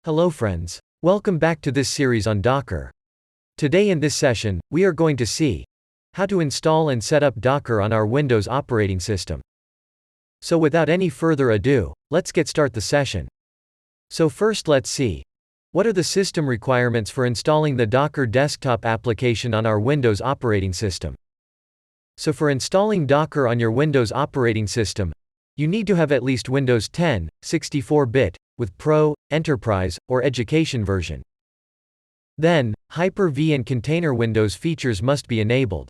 Hello friends. Welcome back to this series on Docker. Today in this session, we are going to see how to install and set up Docker on our Windows operating system. So without any further ado, let's get start the session. So first let's see, what are the system requirements for installing the Docker desktop application on our Windows operating system? So for installing Docker on your Windows operating system, you need to have at least Windows 10, 64-bit, with Pro, Enterprise, or Education version. Then, Hyper-V and Container Windows features must be enabled.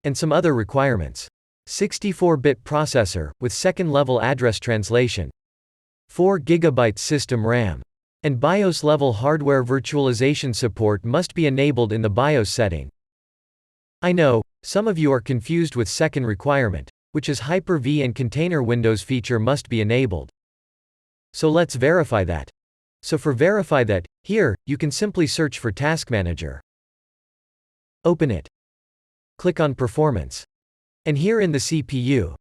And some other requirements. 64-bit processor, with second-level address translation. 4 GB system RAM. And BIOS-level hardware virtualization support must be enabled in the BIOS setting. I know, some of you are confused with second requirement, which is Hyper-V and Container Windows feature must be enabled. So let's verify that. So for verify that, here, you can simply search for Task Manager. Open it. Click on Performance. And here in the CPU,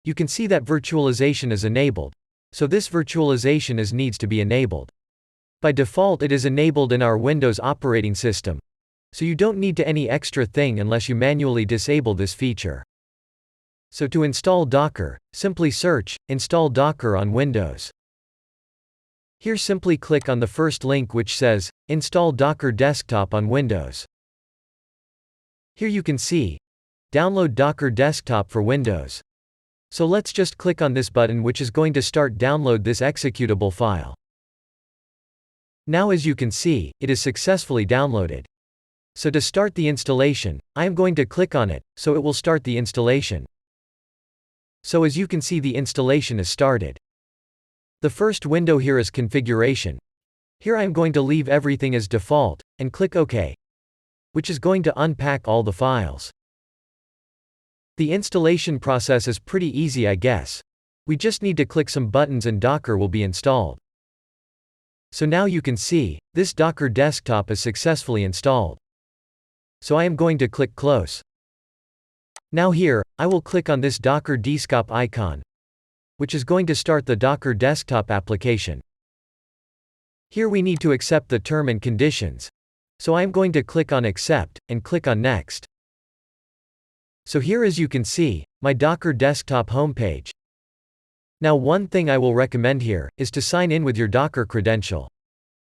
you can see that virtualization is enabled. So this virtualization needs to be enabled. By default it is enabled in our Windows operating system. So you don't need to any extra thing unless you manually disable this feature. So to install Docker, simply search, Install Docker on Windows. Here simply click on the first link which says, Install Docker Desktop on Windows. Here you can see, Download Docker Desktop for Windows. So let's just click on this button which is going to start download this executable file. Now as you can see, it is successfully downloaded. So to start the installation, I am going to click on it, so it will start the installation. So as you can see the installation is started. The first window here is configuration. Here I am going to leave everything as default, and click OK. Which is going to unpack all the files. The installation process is pretty easy I guess. We just need to click some buttons and Docker will be installed. So now you can see, this Docker desktop is successfully installed. So I am going to click Close. Now here, I will click on this Docker desktop icon, which is going to start the Docker desktop application. Here we need to accept the term and conditions. So I am going to click on Accept, and click on Next. So here as you can see, my Docker desktop homepage. Now one thing I will recommend here, is to sign in with your Docker credential.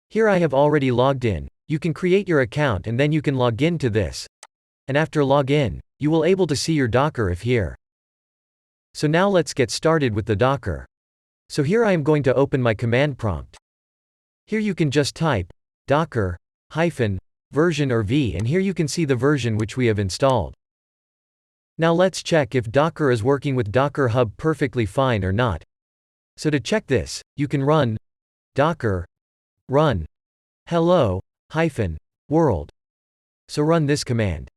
Here I have already logged in, you can create your account and then you can log in to this. And after log in, you will able to see your Docker if here. So now let's get started with the Docker. So here I am going to open my command prompt. Here you can just type, docker, -version or v and here you can see the version which we have installed. Now let's check if Docker is working with Docker Hub perfectly fine or not. So to check this, you can run, docker, run, hello-world. So run this command.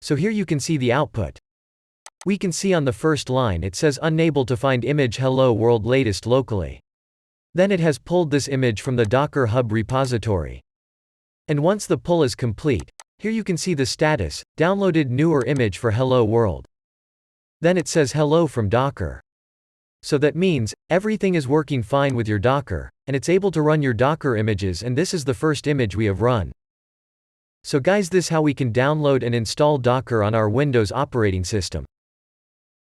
So here you can see the output. We can see on the first line it says unable to find image hello world latest locally. Then it has pulled this image from the Docker Hub repository. And once the pull is complete, here you can see the status, downloaded newer image for hello world. Then it says hello from Docker. So that means, everything is working fine with your Docker, and it's able to run your Docker images and this is the first image we have run. So guys, this how we can download and install Docker on our Windows operating system.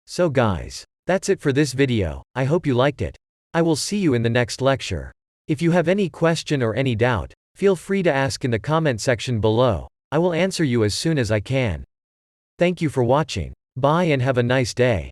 So guys, that's it for this video, I hope you liked it. I will see you in the next lecture. If you have any question or any doubt, feel free to ask in the comment section below, I will answer you as soon as I can. Thank you for watching. Bye and have a nice day.